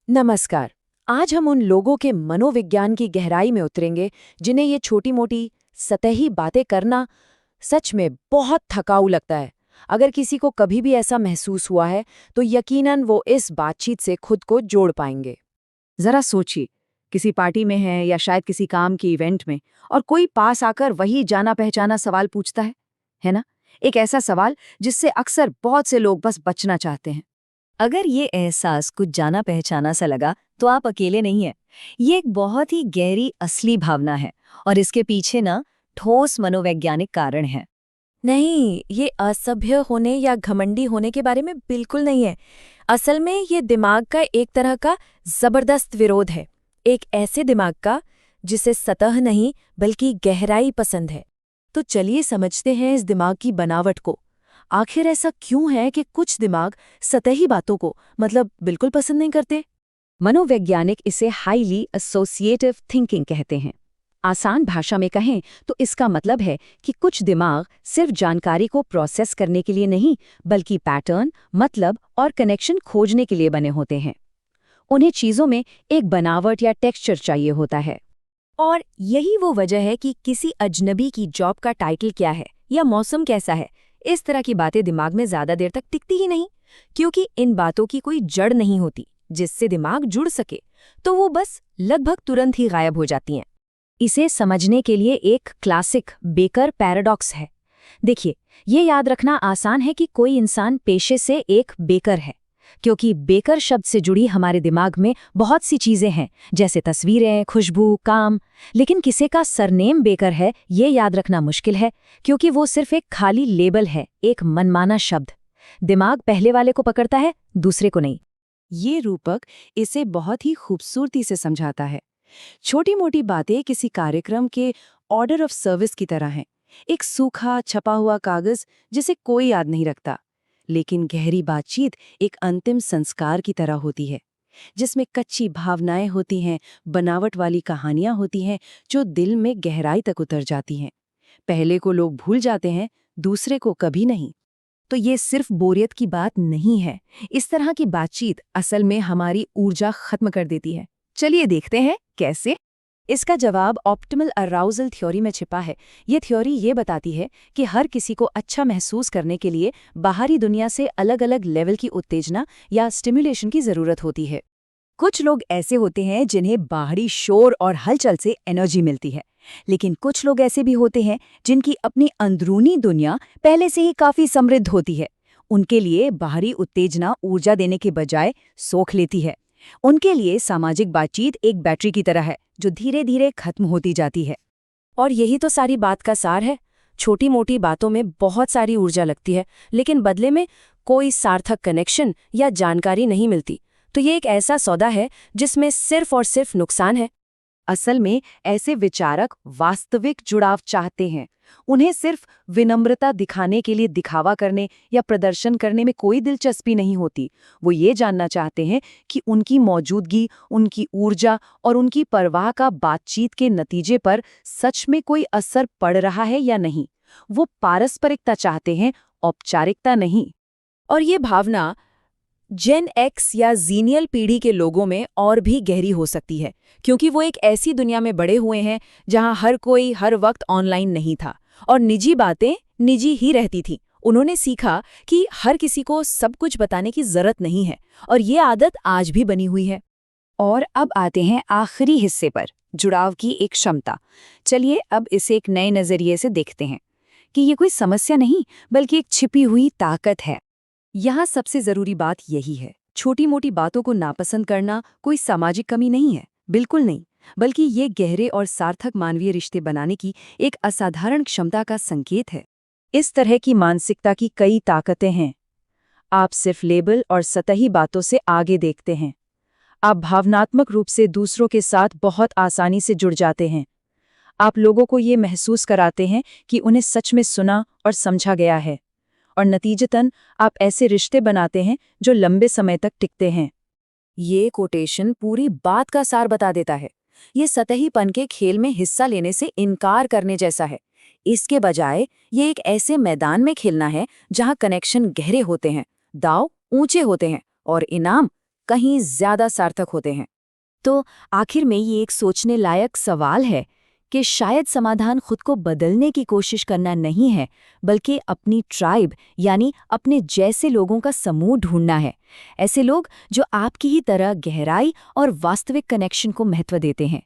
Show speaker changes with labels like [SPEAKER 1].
[SPEAKER 1] नमस्कार। आज हम उन लोगों के मनोविज्ञान की गहराई में उतरेंगे जिन्हें ये छोटी-मोटी सतही बातें करना सच में बहुत थकाऊ लगता है। अगर किसी को कभी भी ऐसा महसूस हुआ है, तो यकीनन वो इस बातचीत से खुद को जोड़ पाएंगे।
[SPEAKER 2] जरा सोचिए, किसी पार्टी में है या शायद किसी काम के इवेंट में, और कोई पास आकर वही जाना पहचाना सवाल पूछता है ना? एक ऐसा सवाल जिससे अक्सर बहुत से लोग बस बचना चाहते हैं।
[SPEAKER 3] अगर ये एहसास कुछ जाना पहचाना सा लगा तो आप अकेले नहीं हैं। ये एक बहुत ही गहरी असली भावना है और इसके पीछे ना ठोस मनोवैज्ञानिक कारण है।
[SPEAKER 1] नहीं, ये असभ्य होने या घमंडी होने के बारे में बिल्कुल नहीं है। असल में ये दिमाग का एक तरह का जबरदस्त विरोध है। एक ऐसे दिमाग का जिसे सतह नहीं बल्कि गहराई पसंद है। तो चलिए समझते हैं इस दिमाग की बनावट को। आखिर ऐसा क्यों है कि कुछ दिमाग सतही बातों को मतलब बिल्कुल पसंद नहीं करते?
[SPEAKER 2] मनोवैज्ञानिक इसे हाईली एसोसिएटिव थिंकिंग कहते हैं। आसान भाषा में कहें तो इसका मतलब है कि कुछ दिमाग सिर्फ जानकारी को प्रोसेस करने के लिए नहीं, बल्कि पैटर्न, मतलब और कनेक्शन खोजने के लिए बने होते हैं। उन्हें चीज़ों में एक बनावट या टेक्सचर चाहिए होता है।
[SPEAKER 1] और यही वो वजह है कि किसी अजनबी की जॉब का टाइटल क्या है या मौसम कैसा है, इस तरह की बातें दिमाग में ज्यादा देर तक टिकती ही नहीं, क्योंकि इन बातों की कोई जड़ नहीं होती जिससे दिमाग जुड़ सके, तो वो बस लगभग तुरंत ही गायब हो जाती हैं।
[SPEAKER 2] इसे समझने के लिए एक क्लासिक बेकर पैराडॉक्स है। देखिए, ये याद रखना आसान है कि कोई इंसान पेशे से एक बेकर है, क्योंकि बेकर शब्द से जुड़ी हमारे दिमाग में बहुत सी चीजें हैं, जैसे तस्वीरें, खुशबू, काम। लेकिन किसी का सरनेम बेकर है, ये याद रखना मुश्किल है, क्योंकि वो सिर्फ एक खाली लेबल है, एक मनमाना शब्द। दिमाग पहले वाले को पकड़ता है, दूसरे को नहीं। ये रूपक इसे बहुत ही खूबसूरती से समझाता है। छोटी मोटी बातें किसी कार्यक्रम के ऑर्डर ऑफ सर्विस की तरह हैं, एक सूखा छपा हुआ कागज जिसे कोई याद नहीं रखता। लेकिन गहरी बातचीत एक अंतिम संस्कार की तरह होती है, जिसमें कच्ची भावनाएं होती हैं, बनावट वाली कहानियां होती हैं जो दिल में गहराई तक उतर जाती हैं। पहले को लोग भूल जाते हैं, दूसरे को कभी नहीं। तो ये सिर्फ बोरियत की बात नहीं है। इस तरह की बातचीत असल में हमारी ऊर्जा खत्म कर देती है। चलिए देखते हैं कैसे। इसका जवाब ऑप्टिमल अराउजल थ्योरी में छिपा है। ये थ्योरी ये बताती है कि हर किसी को अच्छा महसूस करने के लिए बाहरी दुनिया से अलग अलग लेवल की उत्तेजना या स्टिमुलेशन की जरूरत होती है। कुछ लोग ऐसे होते हैं जिन्हें बाहरी शोर और हलचल से एनर्जी मिलती है, लेकिन कुछ लोग ऐसे भी होते हैं जिनकी अपनी अंदरूनी दुनिया पहले से ही काफी समृद्ध होती है। उनके लिए बाहरी उत्तेजना ऊर्जा देने के बजाय सोख लेती है। उनके लिए सामाजिक बातचीत एक बैटरी की तरह है जो धीरे धीरे खत्म होती जाती है।
[SPEAKER 1] और यही तो सारी बात का सार है। छोटी मोटी बातों में बहुत सारी ऊर्जा लगती है, लेकिन बदले में कोई सार्थक कनेक्शन या जानकारी नहीं मिलती। तो ये एक ऐसा सौदा है जिसमें सिर्फ और सिर्फ नुकसान है।
[SPEAKER 2] असल में ऐसे विचारक वास्तविक जुड़ाव चाहते हैं। उन्हें सिर्फ विनम्रता दिखाने के लिए दिखावा करने या प्रदर्शन करने में कोई दिलचस्पी नहीं होती। वो ये जानना चाहते हैं कि उनकी मौजूदगी, उनकी ऊर्जा और उनकी परवाह का बातचीत के नतीजे पर सच में कोई असर पड़ रहा है या नहीं। वो पारस्परिकता चाहते हैं, औपचारिकता नहीं।
[SPEAKER 1] और ये भावना जेन एक्स या जीनियल पीढ़ी के लोगों में और भी गहरी हो सकती है, क्योंकि वो एक ऐसी दुनिया में बड़े हुए हैं जहां हर कोई हर वक्त ऑनलाइन नहीं था और निजी बातें निजी ही रहती थी। उन्होंने सीखा कि हर किसी को सब कुछ बताने की जरूरत नहीं है, और ये आदत आज भी बनी हुई है।
[SPEAKER 2] और अब आते हैं आखिरी हिस्से पर, जुड़ाव की एक क्षमता। चलिए अब इसे एक नए नजरिए से देखते हैं कि ये कोई समस्या नहीं, बल्कि एक छिपी हुई ताकत है। यहाँ सबसे जरूरी बात यही है, छोटी मोटी बातों को नापसंद करना कोई सामाजिक कमी नहीं है, बिल्कुल नहीं, बल्कि ये गहरे और सार्थक मानवीय रिश्ते बनाने की एक असाधारण क्षमता का संकेत है। इस तरह की मानसिकता की कई ताकतें हैं। आप सिर्फ लेबल और सतही बातों से आगे देखते हैं। आप भावनात्मक रूप से दूसरों के साथ बहुत आसानी से जुड़ जाते हैं। आप लोगों को ये महसूस कराते हैं कि उन्हें सच में सुना और समझा गया है, और नतीजतन आप ऐसे रिश्ते बनाते हैं जो लंबे समय तक टिकते हैं।
[SPEAKER 1] ये कोटेशन पूरी बात का सार बता देता है। ये सतहीपन के खेल में हिस्सा लेने से इनकार करने जैसा है। इसके बजाय ये एक ऐसे मैदान में खेलना है जहां कनेक्शन गहरे होते हैं, दांव ऊंचे होते हैं और इनाम
[SPEAKER 2] कहीं ज्यादा सार्थक होते हैं। तो आखिर में ये एक सोचने लायक सवाल है कि शायद समाधान खुद को बदलने की कोशिश करना नहीं है, बल्कि अपनी ट्राइब यानी अपने जैसे लोगों का समूह ढूंढना है। ऐसे लोग जो आपकी ही तरह गहराई और वास्तविक कनेक्शन को महत्व देते हैं।